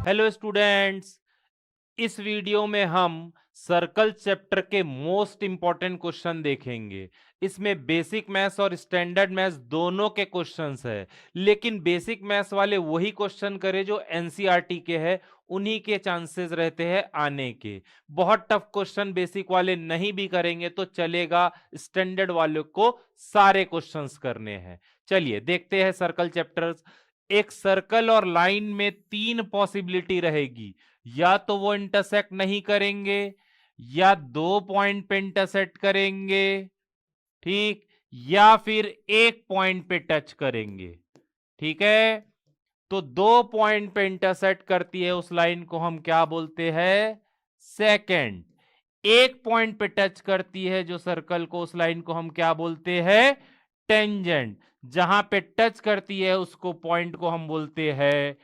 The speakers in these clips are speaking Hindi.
हेलो स्टूडेंट्स, इस वीडियो में हम सर्कल चैप्टर के मोस्ट इंपॉर्टेंट क्वेश्चन देखेंगे। इसमें बेसिक मैथ्स और स्टैंडर्ड मैथ्स दोनों के क्वेश्चंस है, लेकिन बेसिक मैथ्स वाले वही क्वेश्चन करें जो एनसीईआरटी के हैं, उन्हीं के चांसेस रहते हैं आने के। बहुत टफ क्वेश्चन बेसिक वाले नहीं भी करेंगे तो चलेगा, स्टैंडर्ड वालों को सारे क्वेश्चंस करने हैं। चलिए देखते हैं सर्कल चैप्टर्स। एक सर्कल और लाइन में तीन पॉसिबिलिटी रहेगी, या तो वो इंटरसेक्ट नहीं करेंगे, या दो पॉइंट पे इंटरसेक्ट करेंगे, ठीक, या फिर एक पॉइंट पे टच करेंगे। ठीक है, तो दो पॉइंट पे इंटरसेक्ट करती है उस लाइन को हम क्या बोलते हैं? सेकंड। एक पॉइंट पे टच करती है जो सर्कल को, उस लाइन को हम क्या बोलते हैं? टेंजेंट। जहां पे टच करती है उसको, पॉइंट को हम बोलते हैं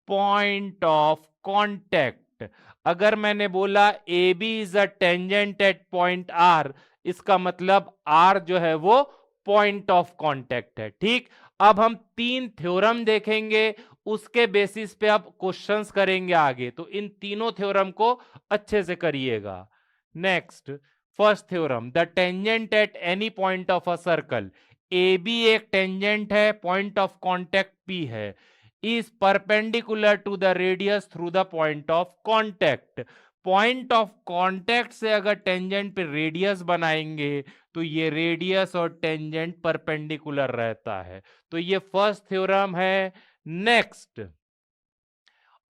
पॉइंट ऑफ कांटेक्ट। अगर मैंने बोला A B is a tangent at point R, इसका मतलब आर जो है वो पॉइंट ऑफ कांटेक्ट है। ठीक, अब हम तीन थ्योरम देखेंगे, उसके बेसिस पे अब क्वेश्चंस करेंगे आगे, तो इन तीनों थ्योरम को अच्छे से करिएगा। Next, first theorem, the tangent at any point of a circle. A B एक टेंजेंट है, पॉइंट ऑफ कांटेक्ट पी है, is perpendicular to the radius through the point of contact। Point of contact से अगर टेंजेंट पे रेडियस बनाएंगे तो ये रेडियस और टेंजेंट परपेंडिकुलर रहता है, तो ये फर्स्ट थ्योरम है। Next,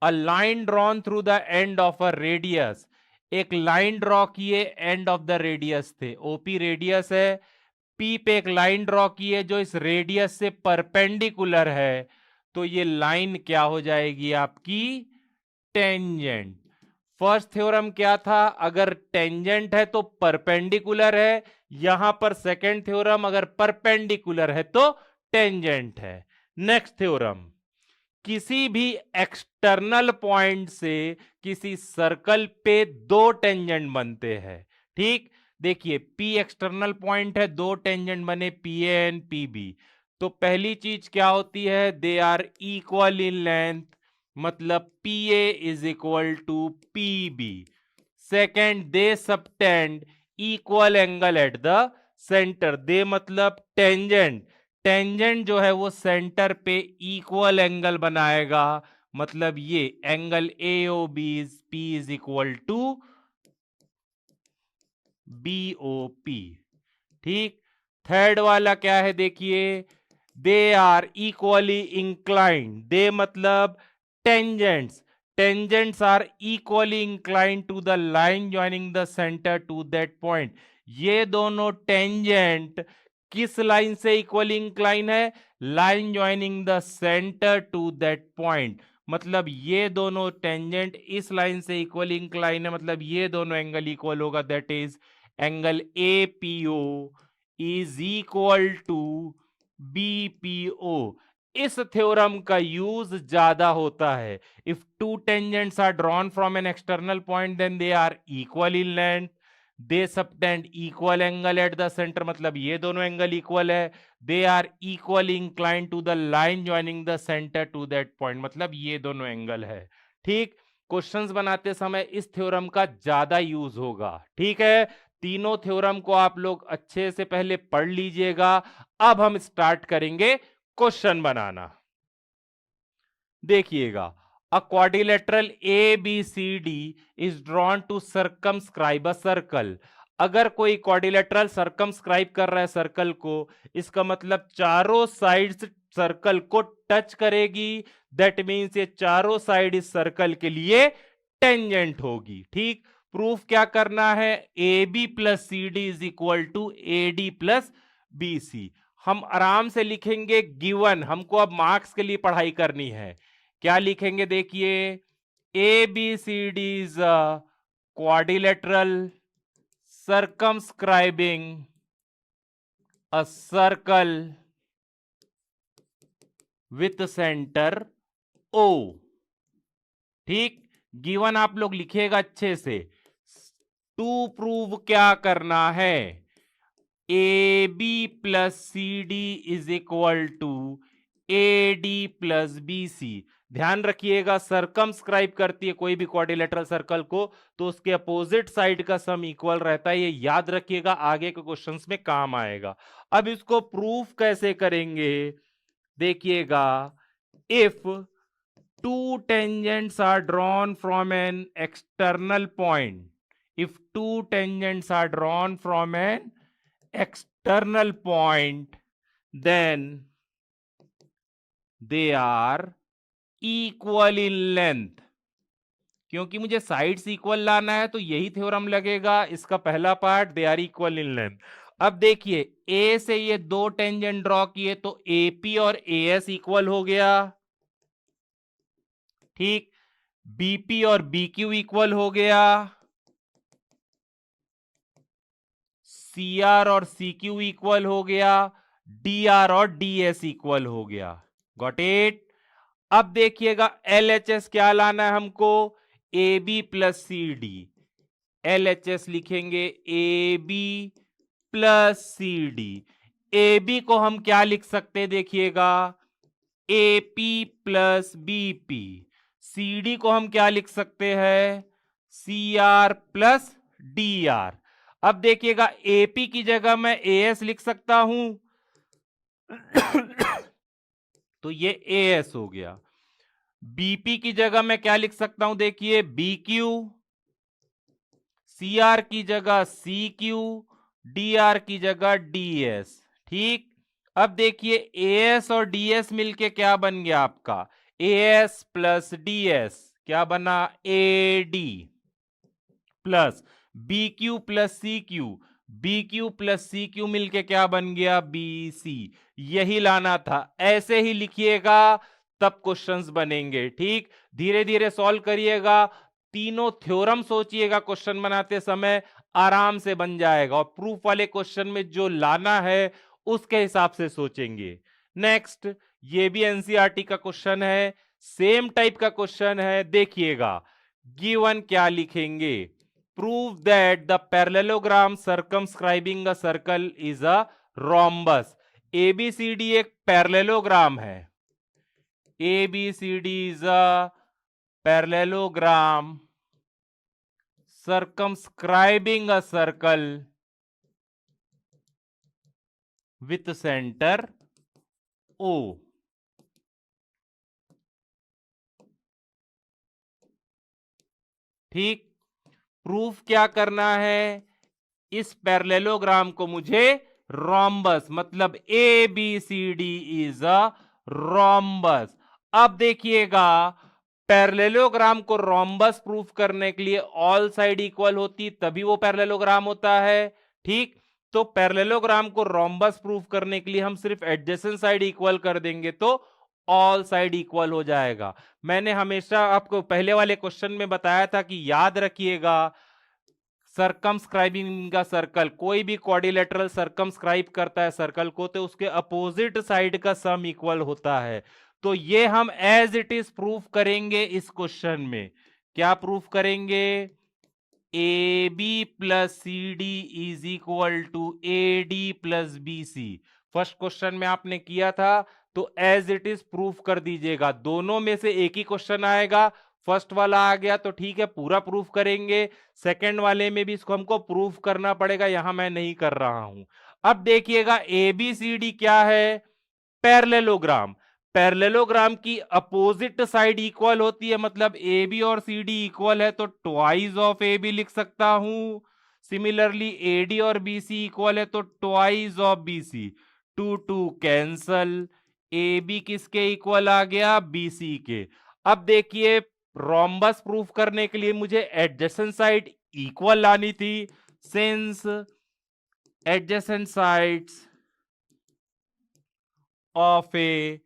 a line drawn through the end of a radius. एक लाइन ड्रॉ किए, एंड ऑफ द रेडियस थे, ओपी रेडियस है, पी पे एक लाइन ड्रॉ की है जो इस रेडियस से परपेंडिकुलर है, तो ये लाइन क्या हो जाएगी आपकी? टेंजेंट। फर्स्ट थ्योरम क्या था? अगर टेंजेंट है तो परपेंडिकुलर है, यहां पर सेकंड थ्योरम अगर परपेंडिकुलर है तो टेंजेंट है। नेक्स्ट थ्योरम, किसी भी एक्सटर्नल पॉइंट से किसी सर्कल पे दो टेंजेंट बनते हैं। ठीक, देखिए P एक्सटर्नल पॉइंट है, दो टेंजेंट बने P A and P B, तो पहली चीज क्या होती है? They are equal in length, मतलब P A is equal to P B. Second, they subtend equal angle at the centre. They मतलब टेंजेंट, टेंजेंट जो है वो सेंटर पे इक्वल एंगल बनाएगा, मतलब ये angle A O B is P is equal to B O P. ठीक, थर्ड वाला क्या है? देखिए, they are equally inclined. They मतलब tangents, tangents are equally inclined to the line joining the centre to that point. ये दोनों टेंजेंट किस लाइन से इक्वली इंक्लाइन है? Line joining the centre to that point, मतलब ये दोनों टेंजेंट इस लाइन से इक्वली इंक्लाइन है, मतलब ये दोनों एंगल इक्वल होगा, that is angle A P O is equal to BPO. इस थ्योरम का यूज ज्यादा होता है। If two tangents are drawn from an external point then they are equal in length, they subtend equal angle at the centre, मतलब ये दोनों एंगल इक्वल है, they are equal incline to the line joining the centre to that point, मतलब ये दोनों एंगल है। ठीक, क्वेश्चंस बनाते समय इस थ्योरम का ज्यादा यूज होगा। ठीक है, तीनों थ्योरम को आप लोग अच्छे से पहले पढ़ लीजिएगा। अब हम स्टार्ट करेंगे क्वेश्चन बनाना। देखिएगा, a quadrilateral A B C D is drawn to circumscribe a circle. अगर कोई क्वाड्रिलेटरल सर्कमस्क्राइब कर रहा है सर्कल को, इसका मतलब चारों साइड्स सर्कल को टच करेगी, दैट मींस ये चारों साइड इस सर्कल के लिए टेंजेंट होगी। ठीक, प्रूफ क्या करना है? A B plus C D is equal to A D plus B C. हम आराम से लिखेंगे गिवन, हमको अब मार्क्स के लिए पढ़ाई करनी है। क्या लिखेंगे? देखिए, A B C D is quadrilateral circumscribing a circle with center O। ठीक, गिवन आप लोग लिखिएगा अच्छे से। टू प्रूव क्या करना है? A B plus C D is equal to A D plus B C. ध्यान रखिएगा, सरकमस्क्राइब करती है कोई भी क्वाड्रिलेटरल सर्कल को तो उसके अपोजिट साइड का सम इक्वल रहता है, ये याद रखिएगा, आगे के क्वेश्चंस में काम आएगा। अब इसको प्रूफ कैसे करेंगे, देखिएगा, if two tangents are drawn from an external point, if two tangents are drawn from an external point, then they are equal in length। क्योंकि मुझे साइड्स इक्वल लाना है तो यही थ्योरम लगेगा, इसका पहला part, they are equal in length. अब देखिए, ए से ये दो टेंजेंट ड्रॉ किए तो एपी और एएस इक्वल हो गया, ठीक। बीपी और बीक्यू इक्वल हो गया, सीआर और सीक्यू इक्वल हो गया, डीआर और डीएस इक्वल हो गया। Got it. अब देखिएगा एलएचएस क्या लाना है हमको, A B plus C D. LHS लिखेंगे A B plus C D. A B को हम क्या लिख सकते हैं, देखिएगा, AP plus BP. C D को हम क्या लिख सकते हैं, C R plus D R. अब देखिएगा, एपी की जगह मैं एएस लिख सकता हूं तो ये एएस हो गया। बीपी की जगह मैं क्या लिख सकता हूं, देखिए, बीक्यू। सीआर की जगह सीक्यू, डीआर की जगह डीएस, ठीक। अब देखिए, एएस और डीएस मिलके क्या बन गया आपका, एएस प्लस डीएस, क्या बना, AD, plus BQ plus CQ, BQ plus CQ मिलके क्या बन गया, बीसी। यही लाना था, ऐसे ही लिखिएगा तब क्वेश्चंस बनेंगे, ठीक। धीरे धीरे सॉल्व करिएगा, तीनों थ्योरम सोचिएगा क्वेश्चन बनाते समय, आराम से बन जाएगा। और प्रूफ वाले क्वेश्चन में जो लाना है उसके हिसाब से सोचेंगे। नेक्स्ट, ये भी एनसीईआरटी का क्वेश्चन है, सेम टाइप का क्वेश्चन है, देखिएगा। गिवन क्या लिखेंगे, prove that the parallelogram circumscribing a circle is a rhombus. ABCD एक पैरेललोग्राम है, ABCD is a parallelogram circumscribing a circle with center O। ठीक, प्रूफ क्या करना है, इस पैरेललोग्राम को मुझे रोम्बस, मतलब ABCD इज अ रोम्बस। अब देखिएगा, पैरेललोग्राम को रोम्बस प्रूफ करने के लिए ऑल साइड इक्वल होती तभी वो पैरेललोग्राम होता है, ठीक। तो पैरेललोग्राम को रोम्बस प्रूफ करने के लिए हम सिर्फ एडजेसेंट साइड इक्वल कर देंगे तो ऑल साइड इक्वल हो जाएगा। मैंने हमेशा आपको पहले वाले क्वेश्चन में बताया था कि याद रखिएगा, सर्कमस्क्राइबिंग का सर्कल, कोई भी क्वाड्रिलेटरल सर्कमस्क्राइब करता है सर्कल को तो उसके अपोजिट साइड का सम इक्वल होता है। तो ये हम एज इट इज प्रूफ करेंगे इस क्वेश्चन में। क्या प्रूफ करेंगे, A B plus C D is equal to A D plus B C. First question में आपने किया था तो एज इट इज प्रूफ कर दीजिएगा, दोनों में से एक ही क्वेश्चन आएगा, फर्स्ट वाला आ गया तो ठीक है पूरा प्रूफ करेंगे, सेकंड वाले में भी इसको हमको प्रूफ करना पड़ेगा, यहां मैं नहीं कर रहा हूं। अब देखिएगा, ए बी सी डी क्या है, पैरेललोग्राम। पैरेललोग्राम की अपोजिट साइड इक्वल होती है, मतलब ए बी और सी डी इक्वल है तो ट्वाइस ऑफ ए बी लिख सकता हूं। सिमिलरली ए डी और बी सी इक्वल है तो twice of B C. Two two cancel, A B किसके इक्वल आ गया, बी सी के। अब देखिए, रोम्बस प्रूफ करने के लिए मुझे एडजेसेंट साइड इक्वल लानी थी, since adjacent sides of a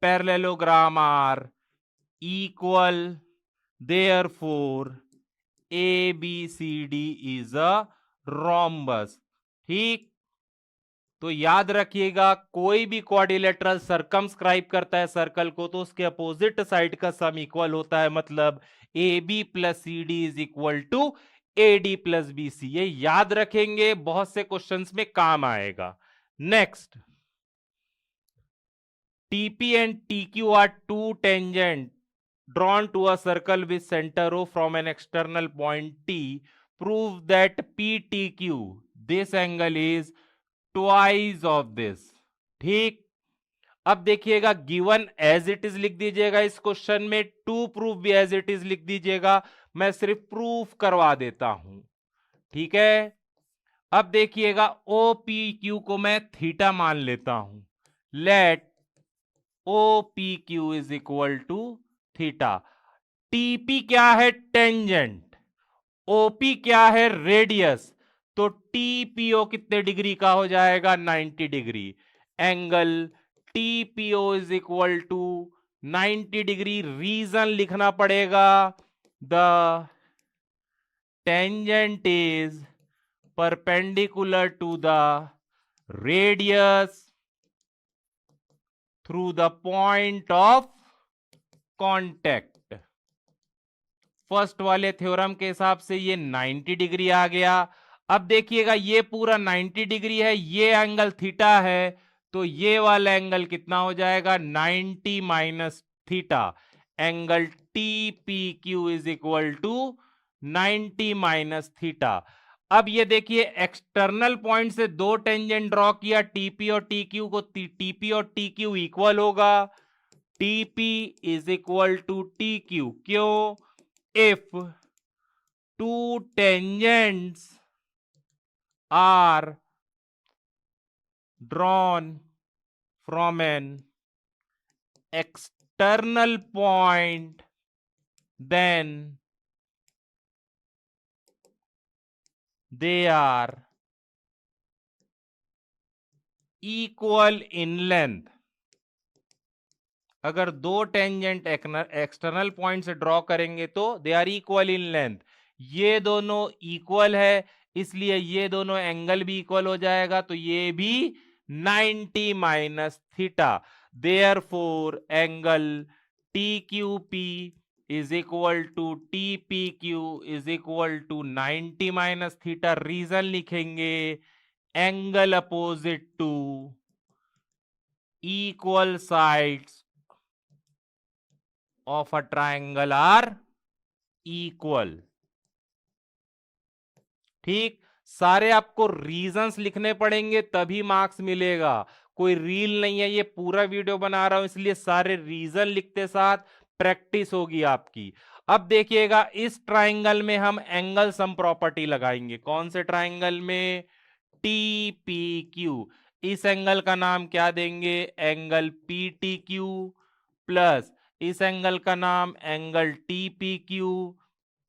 parallelogram are equal, therefore ABCD is a rhombus। ठीक, तो याद रखिएगा, कोई भी क्वाड्रिलेटरल सर्कमस्क्राइब करता है सर्कल को तो उसके अपोजिट साइड का सम इक्वल होता है, मतलब A B plus C D is equal to A D plus B C. ये याद रखेंगे, बहुत से क्वेश्चंस में काम आएगा। Next, TP and TQ are two tangent drawn to a circle with center O from an external point T. Prove that PTQ, this angle is twice of this. ठीक, अब देखिएगा गिवन एज इट इज लिख दीजिएगा इस क्वेश्चन में, टू प्रूफ भी एज इट इज लिख दीजिएगा, मैं सिर्फ प्रूफ करवा देता हूं, ठीक है। अब देखिएगा OPQ को मैं थीटा मान लेता हूं, let OPQ is equal to theta. TP क्या है? टेंजेंट। OP क्या है? रेडियस। तो TPO कितने डिग्री का हो जाएगा? 90 degree. Angle TPO is equal to 90 degree. Reason लिखना पड़ेगा, the tangent is perpendicular to the radius through the point of contact. First वाले थ्योरम के हिसाब से ये 90 डिग्री आ गया। अब देखिएगा ये पूरा 90 डिग्री है, ये एंगल थीटा है, तो ये वाला एंगल कितना हो जाएगा? 90 minus theta. Angle TPQ is equal to 90 minus theta. अब ये देखिए एक्सटर्नल पॉइंट से दो टेंजेंट ड्रॉ किया, TP और TQ को, TP और TQ इक्वल होगा, TP is equal to TQ। क्यों? If two tangents are drawn from an external point, then they are equal in length। अगर दो टेंजेंट एक्सटर्नल पॉइंट से ड्रॉ करेंगे तो they are equal in length. ये दोनों इक्वल है, इसलिए ये दोनों एंगल भी इक्वल हो जाएगा, तो ये भी 90 minus theta. Therefore angle TQP is equal to TPQ is equal to 90 minus theta. Reason लिखेंगे, angle opposite to equal sides of a triangle are equal. ठीक, सारे आपको रीजंस लिखने पड़ेंगे तभी मार्क्स मिलेगा, कोई रील नहीं है, ये पूरा वीडियो बना रहा हूं इसलिए सारे रीजन लिखते साथ प्रैक्टिस होगी आपकी। अब देखिएगा इस ट्रायंगल में हम एंगल सम प्रॉपर्टी लगाएंगे। कौन से ट्रायंगल में? TPQ। इस एंगल का नाम क्या देंगे? एंगल PTQ, प्लस इस एंगल का नाम angle TPQ,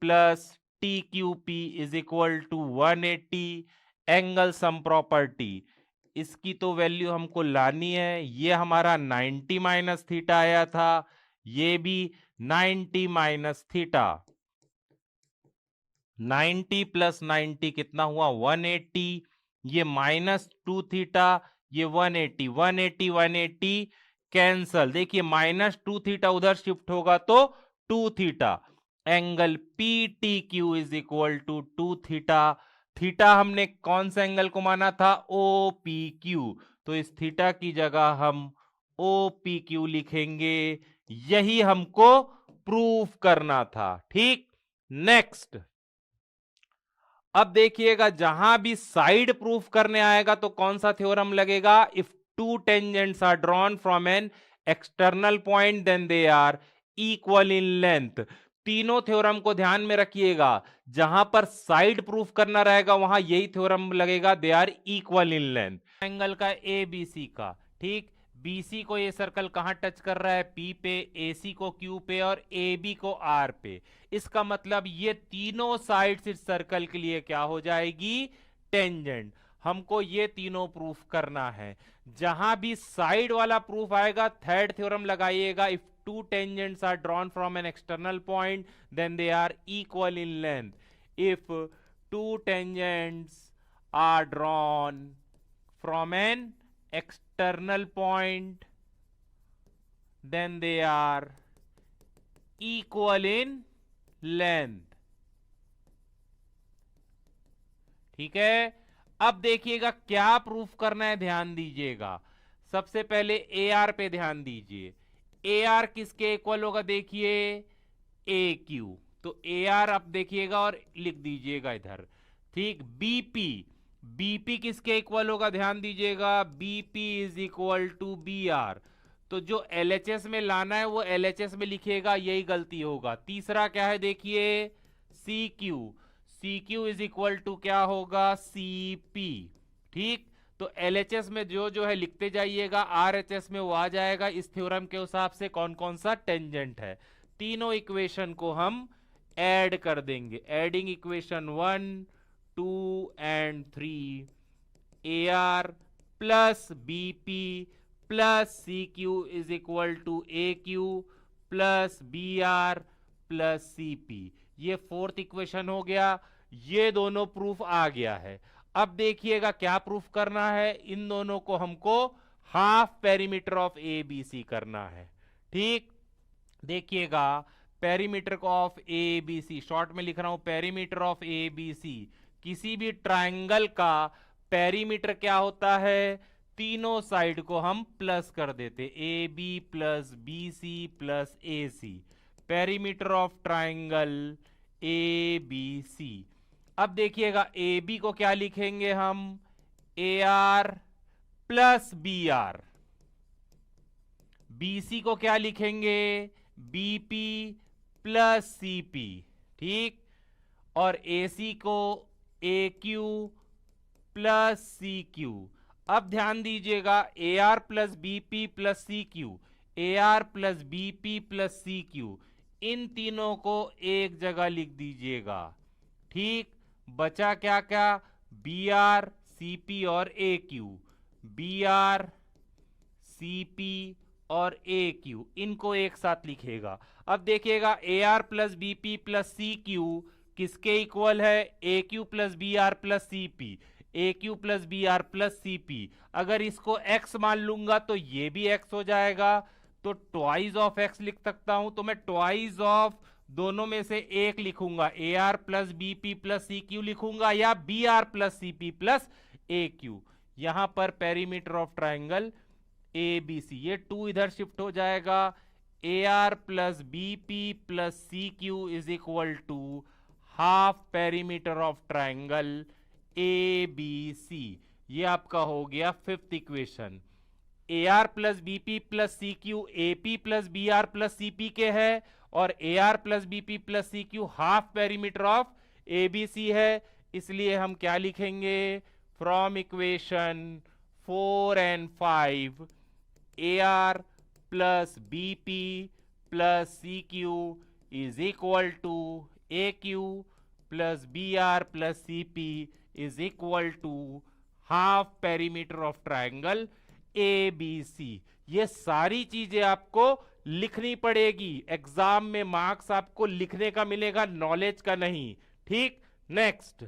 plus TQP is equal to 180। Angle sum property, इसकी तो वैल्यू हमको लानी है। ये हमारा 90 माइनस थीटा आया था, ये भी 90 माइनस थीटा। 90 प्लस 90 कितना हुआ? 180। ये माइनस 2 थीटा, ये 180, 180 180 कैंसल। देखिए माइनस 2 थीटा उधर शिफ्ट होगा तो 2 theta. Angle PTQ is equal to 2 theta. Theta हमने कौन सा एंगल को माना था? OPQ, तो इस थीटा की जगह हम OPQ लिखेंगे। यही हमको प्रूफ करना था। ठीक, नेक्स्ट। अब देखिएगा जहां भी साइड प्रूफ करने आएगा तो कौन सा थ्योरम लगेगा? If two tangents are drawn from an external point then they are equal in length. तीनों थ्योरम को ध्यान में रखिएगा, जहां पर साइड प्रूफ करना रहेगा वहां यही थ्योरम लगेगा, they are equal in length. Angle का ABC का, ठीक, BC को ये सर्कल कहां टच कर रहा है? P पे, AC को Q पे और AB को R पे। इसका मतलब ये तीनों साइड्स इस सर्कल के लिए क्या हो जाएगी? टेंजेंट। हमको ये तीनों प्रूफ करना है। जहां भी साइड वाला प्रूफ आएगा थर्ड थ्योरम लगाइएगा। If two tangents are drawn from an external point then they are equal in length. If two tangents are drawn from an external point then they are equal in length। ठीक है, अब देखिएगा क्या प्रूफ करना है, ध्यान दीजिएगा। सबसे पहले ए आर पे ध्यान दीजिए। ए आर किसके इक्वल होगा, देखिए ए क्यू। तो ए आर आप देखिएगा और लिख दीजिएगा इधर, ठीक। बीपी, बीपी किसके इक्वल होगा, ध्यान दीजिएगा, BP is equal to B R. तो जो एलएचएस में लाना है वो एलएचएस में लिखिएगा, यही गलती होगा। तीसरा क्या है, देखिए C Q, C Q is equal to क्या होगा, सी पी, ठीक। तो एलएचएस में जो जो है लिखते जाइएगा, आरएचएस में वो आ जाएगा। इस थ्योरम के हिसाब से कौन कौन सा टेंजेंट है, तीनों इक्वेशन को हम ऐड कर देंगे। Adding equation 1, 2 and 3, A R plus B P plus C Q is equal to A Q plus B R plus C P. ये फोर्थ इक्वेशन हो गया, ये दोनों प्रूफ आ गया है। अब देखिएगा क्या प्रूफ करना है, इन दोनों को हमको half perimeter of A B C करना है, ठीक। देखिएगा perimeter of A B C, short में लिख रहा हूं, perimeter of A B C. किसी भी ट्रायंगल का पेरीमीटर क्या होता है, तीनों साइड को हम प्लस कर देते, A B plus B C plus A C, perimeter of triangle A B C. अब देखिएगा ए बी को क्या लिखेंगे हम, A R plus B R. BC को क्या लिखेंगे, बीपी प्लस सीपी, ठीक। और एसी को A Q plus C Q. अब ध्यान दीजिएगा, A R plus BP plus C Q, A R plus BP plus C Q, इन तीनों को एक जगह लिख दीजिएगा, ठीक। बचा क्या क्या, बी आर सी पी और A Q, B R C P और ए क्यू, इनको एक साथ लिखेगा। अब देखिएगा A R plus B P plus C Q किसके इक्वल है, A Q plus B R plus C P, A Q plus B R plus C P. अगर इसको x मान लूंगा तो ये भी x हो जाएगा, तो ट्वाइस ऑफ x लिख सकता हूं। तो मैं ट्वाइस ऑफ दोनों में से एक लिखूंगा, A R plus B P plus C Q लिखूंगा, या B R plus C P plus A Q. यहां पर perimeter of triangle A B C, ये 2 इधर शिफ्ट हो जाएगा, A R plus B P plus C Q is equal to half perimeter of triangle A B C. ये आपका हो गया fifth equation. A R plus B P plus C Q A P plus B R plus C P के है, और A R plus B P plus C Q half perimeter of A B C है। इसलिए हम क्या लिखेंगे, from equation 4 and 5, A R plus B P plus C Q is equal to A Q plus B R plus C P is equal to half perimeter of triangle A B C. ये सारी चीजें आपको लिखनी पड़ेगी, एग्जाम में मार्क्स आपको लिखने का मिलेगा, नॉलेज का नहीं, ठीक। Next,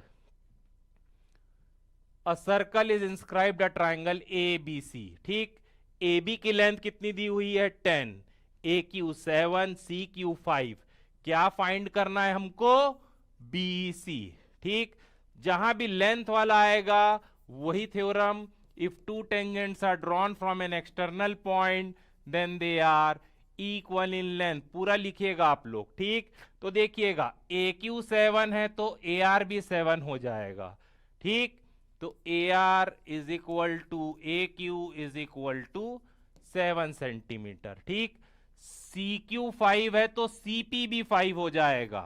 a circle is inscribed a triangle A B C, ठीक। ए बी की लेंथ कितनी दी हुई है, 10, ए क्यू 7, सी क्यू 5। क्या फाइंड करना है हमको, बी सी, ठीक। जहां भी लेंथ वाला आएगा वही theorem, if two tangents are drawn from an external point then they are equal in length, पूरा लिखिएगा आप लोग, ठीक। तो देखिएगा ए क्यू 7 है तो ए आर भी 7 हो जाएगा, ठीक। तो A R is equal to A Q is equal to 7 centimetre, ठीक। सी क्यू 5 है तो सी पी भी 5 हो जाएगा,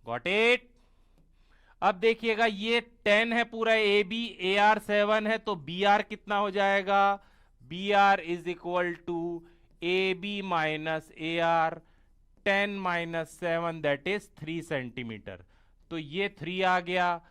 गॉट इट। अब देखिएगा ये 10 है पूरा ए बी, ए आर 7 है तो बी आर कितना हो जाएगा, B R is equal to A B minus A R, 10 minus 7 that is 3 centimetre. तो ये 3 आ गया,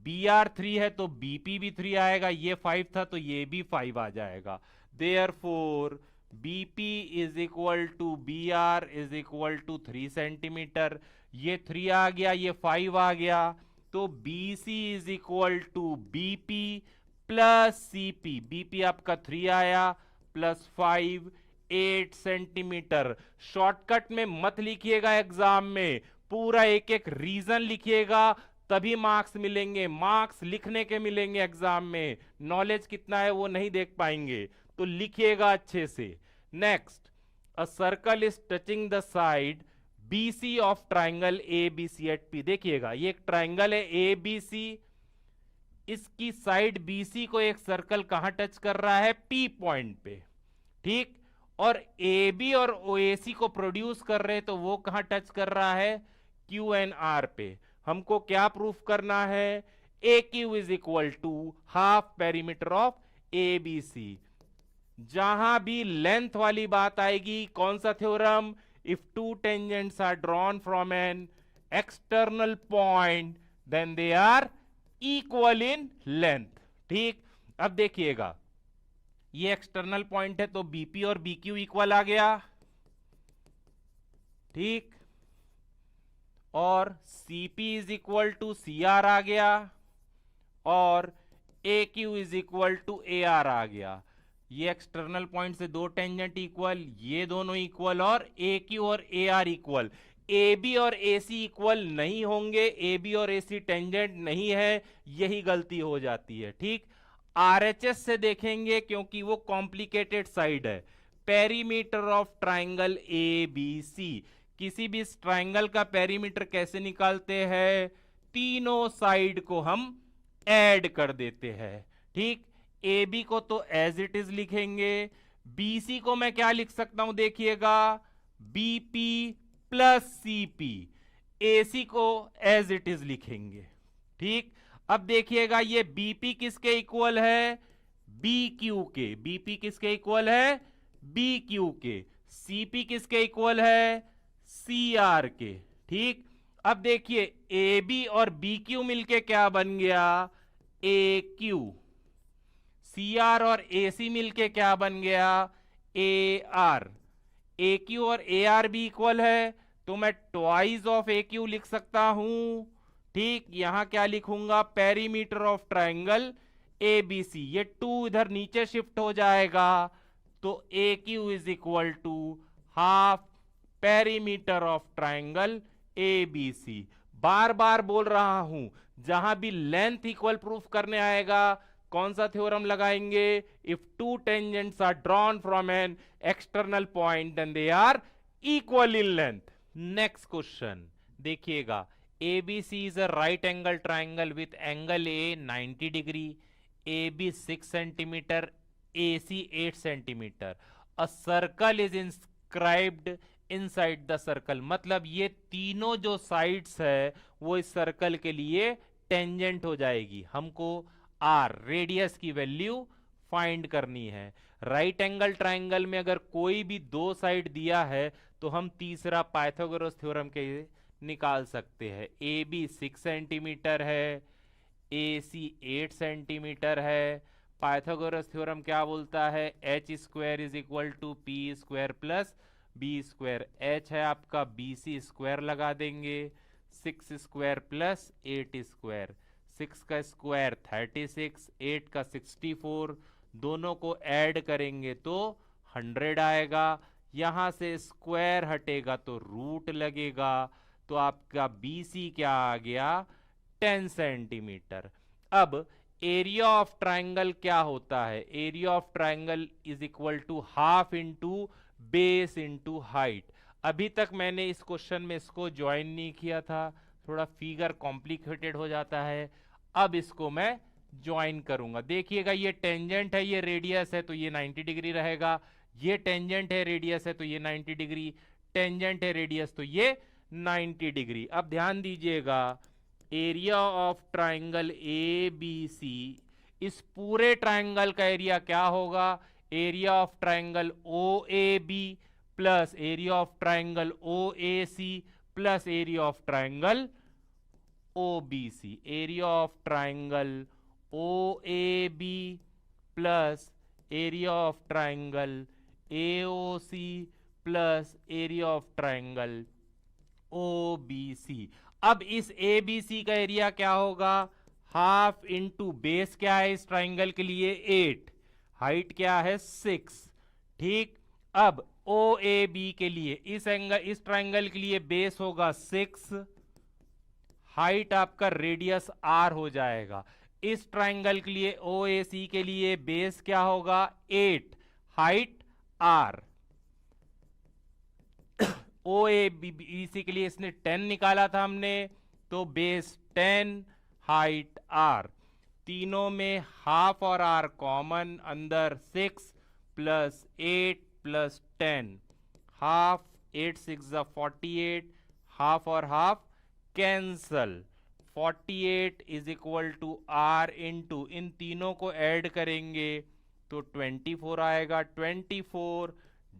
बी आर 3 है तो बी पी भी 3 आएगा, ये 5 था तो ये भी 5 आ जाएगा। Therefore B P is equal to B R is equal to 3 centimetre. ये 3 आ गया, ये 5 आ गया, तो B C is equal to B P plus C P. B P आपका 3 आया प्लस 5, 8 सेंटीमीटर। शॉर्टकट में मत लिखिएगा एग्जाम में, पूरा एक एक रीजन लिखिएगा, तभी मार्क्स मिलेंगे, मार्क्स लिखने के मिलेंगे एग्जाम में, नॉलेज कितना है वो नहीं देख पाएंगे, तो लिखिएगा अच्छे से। Next, a circle is touching the side BC of triangle ABC at P। देखिएगा ये एक ट्राइंगल है ABC, इसकी साइड BC को एक सर्कल कहां टच कर रहा है? P पॉइंट पे, ठीक। और AB और OAC को प्रोड्यूस कर रहे, तो वो कहां टच कर रहा है? Q एंड R पे। हमको क्या प्रूफ करना है? AQ is equal to half perimeter of ABC। जहां भी लेंथ वाली बात आएगी, कौन सा theorem? If two tangents are drawn from an external point then they are equal in length, ठीक। अब देखिएगा ये एक्सटर्नल पॉइंट है तो BP और BQ इक्वल आ गया, ठीक। और CP is equal to CR आ गया, और AQ is equal to AR आ गया। ये एक्सटर्नल पॉइंट से दो टेंजेंट इक्वल, ये दोनों इक्वल, और AQ और AR इक्वल। AB और AC इक्वल नहीं होंगे, AB और AC टेंजेंट नहीं है, यही गलती हो जाती है, ठीक। RHS से देखेंगे क्योंकि वो कॉम्प्लिकेटेड साइड है। पेरीमीटर ऑफ ट्राइंगल ABC, किसी भी ट्राइंगल का पेरीमीटर कैसे निकालते हैं? तीनों साइड को हम ऐड कर देते हैं, ठीक। AB को तो एज इट इज लिखेंगे, BC को मैं क्या लिख सकता हूं? देखिएगा BP प्लस CP, AC को एज इट इज लिखेंगे, ठीक। अब देखिएगा ये BP किसके इक्वल है? BQ के। BP किसके इक्वल है? BQ के। CP किसके इक्वल है? CR के, ठीक। अब देखिए AB और BQ मिलके क्या बन गया? AQ। CR और AC मिलके क्या बन गया? AR। AQ और AR भी इक्वल है, तो मैं ट्वाइस ऑफ AQ लिख सकता हूं, ठीक। यहां क्या लिखूंगा? Perimeter of triangle ABC। ये 2 इधर नीचे शिफ्ट हो जाएगा, तो AQ is equal to half perimeter of triangle ABC। बार बार बोल रहा हूं, जहां भी लेंथ इक्वल प्रूफ करने आएगा, कौन सा थ्योरम लगाएंगे? If two tangents are drawn from an external point then they are equal in length. Next question देखिएगा, ABC is a right angle triangle with angle A 90 degree, AB 6 centimeter, AC 8 centimeter. A circle is inscribed inside the circle। मतलब ये तीनों जो साइड्स है वो इस सर्कल के लिए टेंजेंट हो जाएगी। हमको R रेडियस की वैल्यू फाइंड करनी है। राइट एंगल ट्राइंगल में अगर कोई भी दो साइड दिया है तो हम तीसरा पाइथागोरस थ्योरम के निकाल सकते हैं। AB 6 सेंटीमीटर है, AC 8 सेंटीमीटर है। पाइथागोरस थ्योरम क्या बोलता है? H square is equal to P square plus B square. H है आपका BC स्क्वायर लगा देंगे, 6 स्क्वायर प्लस 8 स्क्वायर। 6 का स्क्वायर 36, 8 का 64, दोनों को ऐड करेंगे तो 100 आएगा। यहां से स्क्वायर हटेगा तो रूट लगेगा, तो आपका BC क्या आ गया? 10 सेंटीमीटर। अब एरिया ऑफ ट्राइंगल क्या होता है? Area of triangle is equal to half into base into height. अभी तक मैंने इस क्वेश्चन में इसको ज्वाइन नहीं किया था, थोड़ा फिगर कॉम्प्लिकेटेड हो जाता है। अब इसको मैं ज्वाइन करूंगा। देखिएगा ये टेंजेंट है, ये रेडियस है, तो ये 90 डिग्री रहेगा। ये टेंजेंट है, रेडियस है, तो ये 90 डिग्री। टेंजेंट है, रेडियस, तो ये 90 डिग्री। अब ध्यान दीजिएगा, एरिया ऑफ ट्राइंगल ABC, इस पूरे ट्राइंगल का एरिया क्या होगा? Area of triangle OAB plus area of triangle OAC plus area of triangle OBC। Area of triangle OAB plus area of triangle AOC plus area of triangle OBC। अब इस ABC का एरिया क्या होगा? हाफ इंटू बेस क्या है इस ट्राइंगल के लिए? 8, हाइट क्या है? 6, ठीक। अब OAB के लिए इस ट्राइंगल के लिए बेस होगा 6, हाइट आपका रेडियस आर हो जाएगा। इस ट्राइंगल के लिए ओ ए सी के लिए बेस क्या होगा 8, height R. O A B C के लिए इसने 10 निकाला था हमने, तो बेस 10, हाइट आर। तीनों में हाफ और आर कॉमन, अंदर 6 प्लस 8 प्लस 10, हाफ, 8 6 48, हाफ और half cancel. 48 is equal to R into, इन तीनों को ऐड करेंगे तो 24 आएगा। 24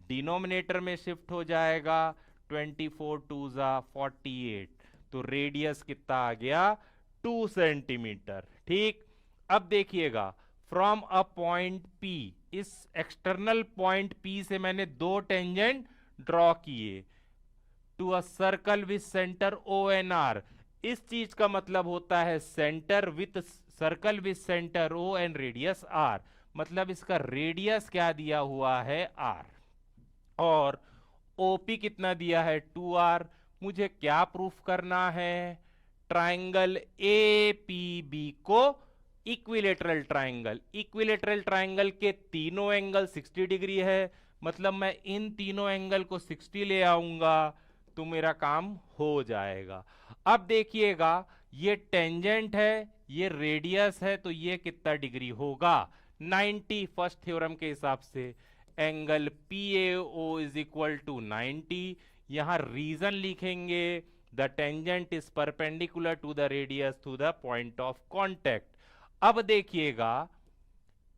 डिनोमिनेटर में शिफ्ट हो जाएगा, 24 टू ज़ा 48, तो रेडियस कितना आ गया 2 सेंटीमीटर। ठीक, अब देखिएगा फ्रॉम अ पॉइंट P, इस एक्सटर्नल पॉइंट P से मैंने दो टेंजेंट ड्रॉ किए to a circle with centre O and R. इस चीज का मतलब होता है centre with circle with centre O and radius R, मतलब इसका रेडियस क्या दिया हुआ है आर, और ओपी कितना दिया है 2r। मुझे क्या प्रूफ करना है, ट्राइंगल ए पी बी को इक्विलेटरल ट्राइंगल, इक्विलेटरल ट्राइंगल के तीनों एंगल 60 डिग्री है, मतलब मैं इन तीनों एंगल को 60 ले आऊंगा तो मेरा काम हो जाएगा। अब देखिएगा ये टेंजेंट है, ये रेडियस है, तो ये कितना डिग्री होगा 90, फर्स्ट थ्योरम के हिसाब से। Angle P A O is equal to 90। यहां रीजन लिखेंगे, the tangent is perpendicular to the radius to the point of contact. अब देखिएगा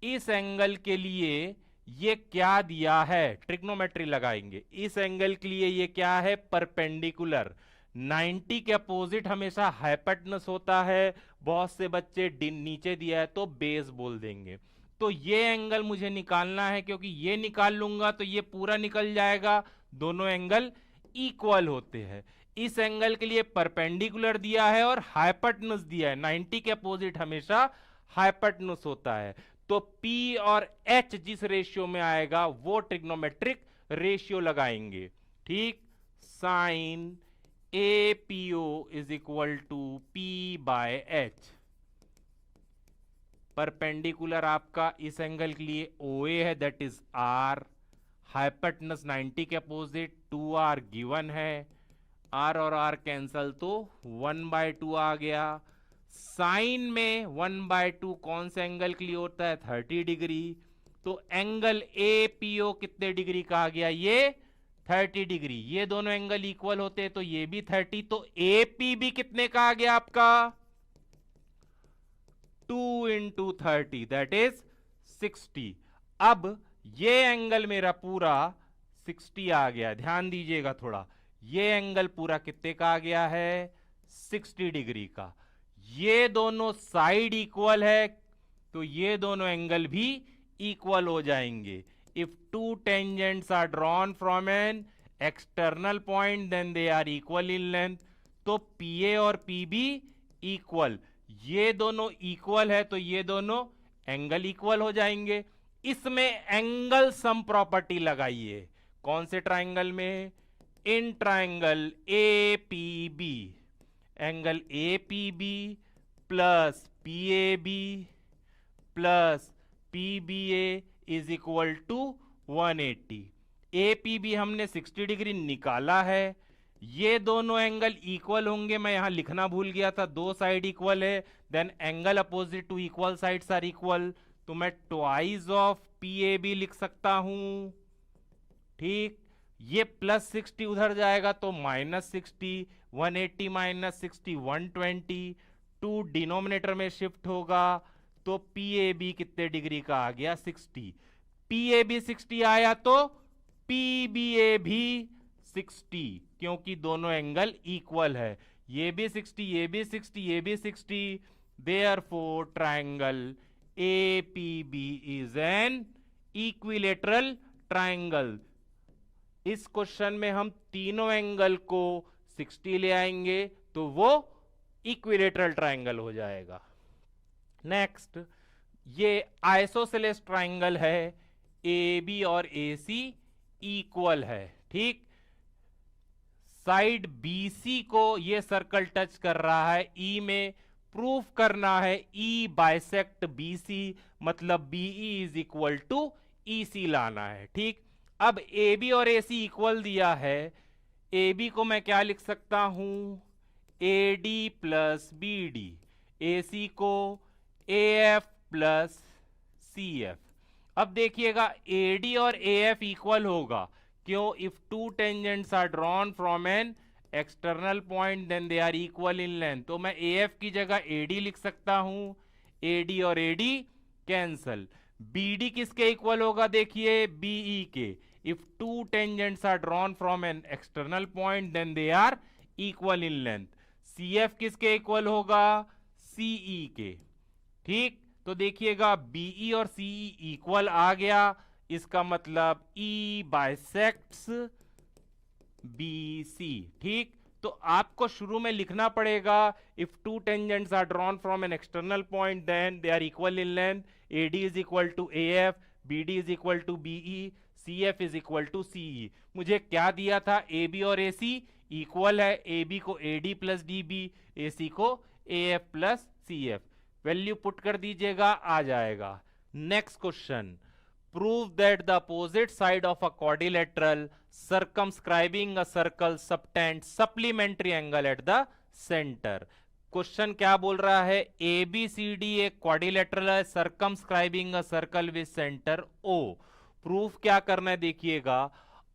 इस एंगल के लिए ये क्या दिया है, ट्रिग्नोमेट्री लगाएंगे। इस एंगल के लिए ये क्या है परपेंडिकुलर, 90 के अपोजिट हमेशा हाइपोटेनस होता है, बहुत से बच्चे नीचे दिया है तो बेस बोल देंगे। तो ये एंगल मुझे निकालना है, क्योंकि ये निकाल लूंगा तो ये पूरा निकल जाएगा, दोनों एंगल इक्वल होते हैं। इस एंगल के लिए परपेंडिकुलर दिया है और हाइपोटेनस दिया है, 90 के अपोजिट हमेशा हाइपोटेनस होता है, तो P और H जिस रेशियो में आएगा वो ट्रिग्नोमेट्रिक रेशियो लगाएंगे। ठीक, sine A P O is equal to P by H। Perpendicular आपका इस एंगल के लिए OA है, दैट इज R, हाइपोटेनस 90 के अपोजिट 2R गिवन है, R और R कैंसल तो 1/2 आ गया। साइन में 1/2 कौन से एंगल के लिए होता है 30 डिग्री, तो एंगल APO कितने डिग्री का आ गया ये 30 डिग्री। ये दोनों एंगल इक्वल होते तो ये भी 30, तो APB कितने का आ गया आपका 2 इंटू 30 दैट इज 60। अब ये एंगल मेरा पूरा 60 आ गया, ध्यान दीजिएगा थोड़ा, ये एंगल पूरा कितने का आ गया है 60 डिग्री का। ये दोनों साइड इक्वल है तो ये दोनों एंगल भी इक्वल हो जाएंगे। If two tangents are drawn from an external point then they are equal in length, तो PA और PB इक्वल, ये दोनों इक्वल है तो ये दोनों एंगल इक्वल हो जाएंगे। इसमें एंगल सम प्रॉपर्टी लगाइए, कौन से ट्राइंगल में, in triangle APB, angle APB plus PAB plus PBA is equal to 180। APB हमने 60 डिग्री निकाला है, ये दोनों एंगल इक्वल होंगे, मैं यहां लिखना भूल गया था, दो साइड इक्वल है, then angle opposite to equal sides are equal, तो मैं ट्वाइस ऑफ PAB लिख सकता हूं। ठीक, ये प्लस 60 उधर जाएगा तो माइनस 60, 180 माइनस 60 120, 2 डिनोमिनेटर में शिफ्ट होगा तो PAB कितने डिग्री का आ गया 60। PAB 60 आया तो PBA भी 60, क्योंकि दोनों एंगल इक्वल है, ये भी 60 ये भी 60 ये भी 60, therefore triangle APB is an equilateral triangle. इस क्वेश्चन में हम तीनों एंगल को 60 ले आएंगे तो वो इक्विलेटरल ट्रायंगल हो जाएगा। नेक्स्ट, ये आइसोसेलेस ट्रायंगल है, AB और AC इक्वल है। ठीक, साइड BC को ये सर्कल टच कर रहा है ई में, प्रूफ करना है ई बाइसेक्ट BC, मतलब BE is equal to EC लाना है। ठीक, अब AB और AC इक्वल दिया है, AB को मैं क्या लिख सकता हूं, AD प्लस BD, AC को AF प्लस CF। अब देखिएगा AD और AF इक्वल होगा, क्यों, if two tangents are drawn from an external point then they are equal in length. तो मैं AF की जगह AD लिख सकता हूं, AD और AD कैंसल। BD किसके इक्वल होगा, देखिए BE के, if two tangents are drawn from an external point then they are equal in length. CF किसके इक्वल होगा, CE के। ठीक, तो देखिएगा BE और CE इक्वल आ गया, इसका मतलब E बाइसेक्ट्स BC। ठीक, तो आपको शुरू में लिखना पड़ेगा, if two tangents are drawn from an external point then they are equal in length, AD is equal to AF, BD is equal to BE, CF is equal to CE। मुझे क्या दिया था, AB और AC इक्वल है, AB को AD प्लस DB, AC को AF plus CF। Value put कर दीजिएगा, आ जाएगा। Next question, prove that the opposite side of a quadrilateral circumscribing a circle subtends supplementary angle at the center। Question क्या बोल रहा है, ABCD एक क्वाड्रिलेटरल है, circumscribing a circle with centre O। Proof क्या करना है, देखिएगा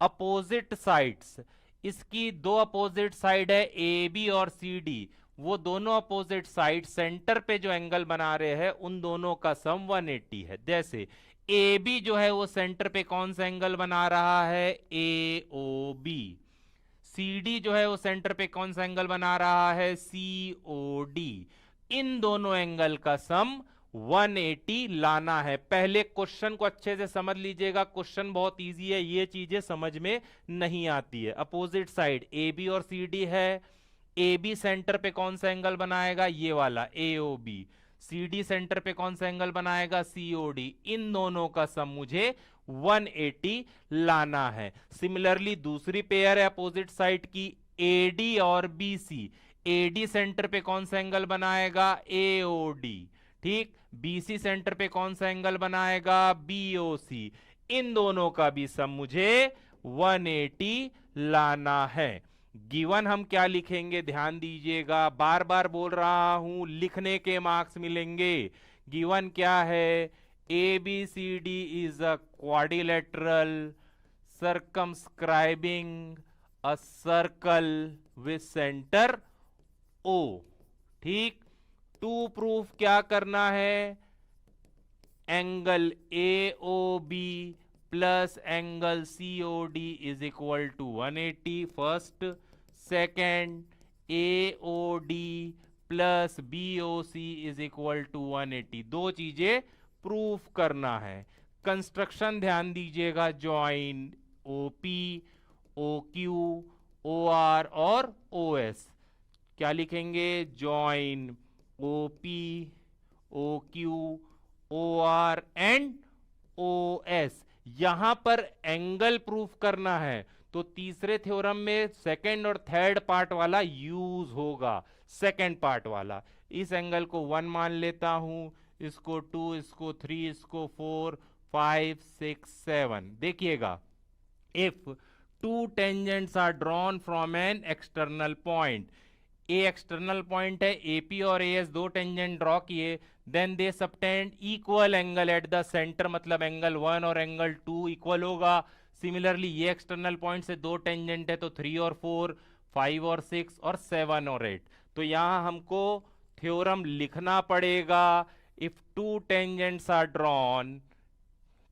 अपोजिट साइड्स, इसकी दो अपोजिट साइड है AB और CD, वो दोनों अपोजिट साइड सेंटर पे जो एंगल बना रहे हैं उन दोनों का सम 180 है। जैसे AB जो है वो सेंटर पे कौन सा एंगल बना रहा है, AOB। CD जो है वो सेंटर पे कौन सा एंगल बना रहा है, COD। इन दोनों एंगल का सम 180 लाना है। पहले क्वेश्चन को अच्छे से समझ लीजिएगा, क्वेश्चन बहुत इजी है, ये चीजें समझ में नहीं आती है। अपोजिट साइड AB और CD है, AB सेंटर पे कौन सा एंगल बनाएगा, ये वाला AOB। CD सेंटर पे कौन सा एंगल बनाएगा, COD। इन दोनों का सम मुझे 180 लाना है। सिमिलरली दूसरी पेयर है अपोजिट साइड की, AD और BC। AD सेंटर पे कौन सा एंगल बनाएगा, AOD। ठीक, BC सेंटर पे कौन सा एंगल बनाएगा, BOC। इन दोनों का भी सम मुझे 180 लाना है। गिवन हम क्या लिखेंगे, ध्यान दीजिएगा, बार बार बोल रहा हूं, लिखने के मार्क्स मिलेंगे। गिवन क्या है, ABCD is a quadrilateral circumscribing a circle with centre O। ठीक, टू प्रूफ क्या करना है, angle AOB plus angle COD is equal to 180 first, second AOD plus BOC is equal to 180। दो चीजें प्रूफ करना है। कंस्ट्रक्शन ध्यान दीजिएगा, ज्वाइन OP OQ OR और OS। क्या लिखेंगे, join OP OQ OR and OS। यहां पर एंगल प्रूफ करना है, तो तीसरे थ्योरम में सेकंड और थर्ड पार्ट वाला यूज होगा। सेकंड पार्ट वाला, इस एंगल को 1 मान लेता हूं, इसको 2, इसको 3, इसको 4, 5, 6, 7। देखिएगा, if two tangents are drawn from an external point, A external point है, AP और AS दो टेंजेंट ड्रॉ किए, then they subtend equal angle at the centre, मतलब एंगल 1 और एंगल 2 इक्वल होगा। सिमिलरली ये एक्सटर्नल पॉइंट से दो टेंजेंट है, तो 3 और 4, 5 और 6 और 7 और 8। तो यहां हमको थ्योरम लिखना पड़ेगा, if two tangents are drawn,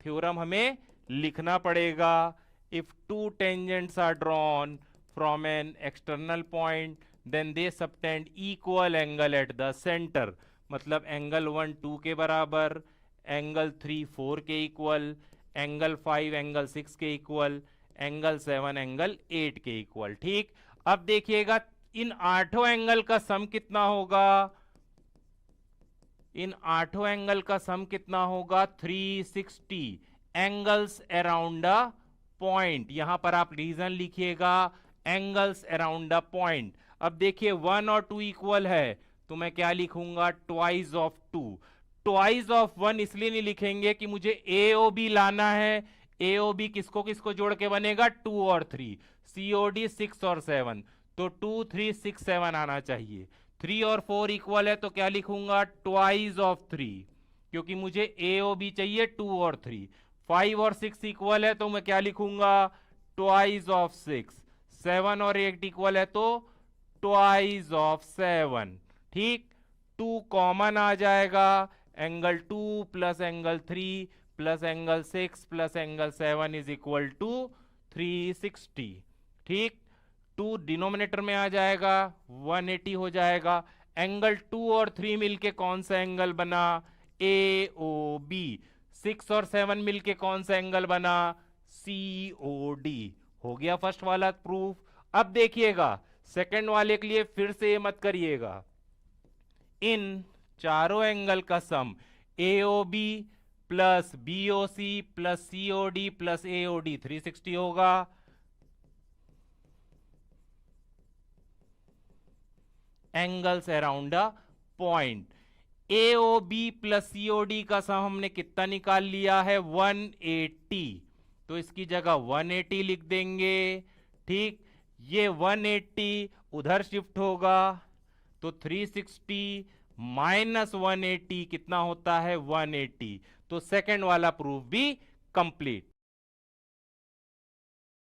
theorem हमें लिखना पड़ेगा, if two tangents are drawn from an external point then they subtend equal angle at the centre, मतलब एंगल 1 2 के बराबर, एंगल 3 4 के इक्वल, एंगल 5 एंगल 6 के इक्वल, एंगल 7 एंगल 8 के इक्वल। ठीक, अब देखिएगा इन आठों एंगल का सम कितना होगा, इन आठों एंगल का सम कितना होगा, 360 एंगल्स अराउंड अ पॉइंट। यहां पर आप रीजन लिखिएगा, एंगल्स अराउंड द पॉइंट। अब देखिए 1 और 2 इक्वल है तो मैं क्या लिखूंगा, ट्वाइस ऑफ 2। ट्वाइस ऑफ 1 इसलिए नहीं लिखेंगे कि मुझे ए ओ बी लाना है। ए ओ बी किसको किसको जोड़ के बनेगा, 2 और 3, सी ओ डी 6 और 7, तो 2 3 6 7 आना चाहिए। 3 और 4 इक्वल है तो क्या लिखूंगा, ट्वाइस ऑफ 3, क्योंकि मुझे ए ओ बी चाहिए 2 और 3। 5 और 6 इक्वल है तो मैं क्या लिखूंगा, ट्वाइस ऑफ 6। 7 और 8 इक्वल है तो ट्वाइस ऑफ 7। ठीक, 2 कॉमन आ जाएगा, angle 2 plus angle 3 plus angle 6 plus angle 7 is equal to 360। ठीक, 2 डिनोमिनेटर में आ जाएगा, 180 हो जाएगा। एंगल 2 और 3 मिलके कौन सा एंगल बना, ए ओ बी। 6 और 7 मिलके कौन सा एंगल बना, सी ओ डी। हो गया फर्स्ट वाला प्रूफ। अब देखिएगा सेकंड वाले के लिए फिर से ये मत करिएगा, इन चारों एंगल का sum A O B plus B O C plus C O D plus A O D 360 होगा। Angles around a point, A O B plus C O D का सम हमने कितना निकाल लिया है, 180, तो इसकी जगह 180 लिख देंगे। ठीक, ये 180 उधर शिफ्ट होगा तो 360 माइनस 180 कितना होता है, 180। तो सेकंड वाला प्रूफ भी कंप्लीट।